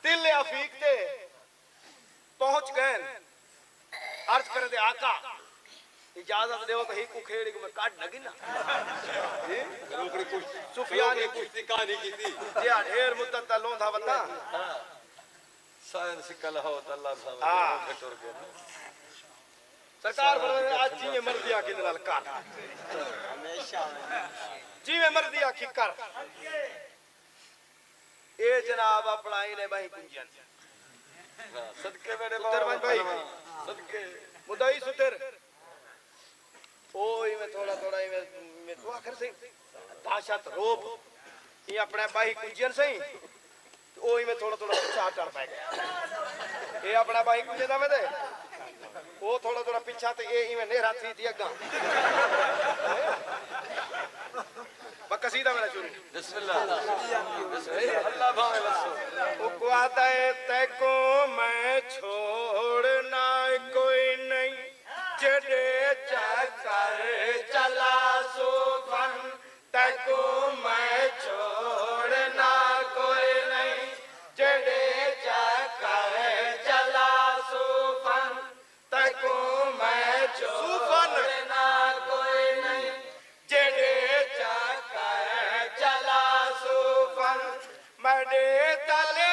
دل افیق تے پہنچ گئے عرض کرے دے آقا اجازت دیو تو ہی کو کھیڑی کو میں کاٹ لگی نا سفیان نے کشتی کہانی کی تھی جی ڈھیر مدت تا لون تھا بتا سائنس کل ہو تو اللہ صاحب گھٹور گیا سرکار فرمائے آج جی میں مردی آکھی دلال کاٹ جی میں مردی آکھی کر اے جناب اپنا ہی نے بھائی کنجین صدقے میرے ستر بھائی صدقے مدعی ستر اوہی میں تھوڑا میں دعا کر سیں داشت روب یہ اپنے بھائی کنجین سیں اوہی میں تھوڑا پچھا ہٹار پائے گیا یہ اپنا بھائی کنجین دا میں دے وہ تھوڑا پچھا تے یہ میں نیرہ تھی دیا گا بقصیدہ میرا شروع بسم اللہ اللہ بھائی بسو وہ آتا ہے تے کو میں چھوڑنا کوئی نہیں جڑے چکر چلا سو فن تے کو میں چھوڑنا کوئی نہیں جڑے چکر چلا سو فن تے کو میں چھوڑنا کوئی نہیں جڑے چکر چلا سو فن مڈے تلے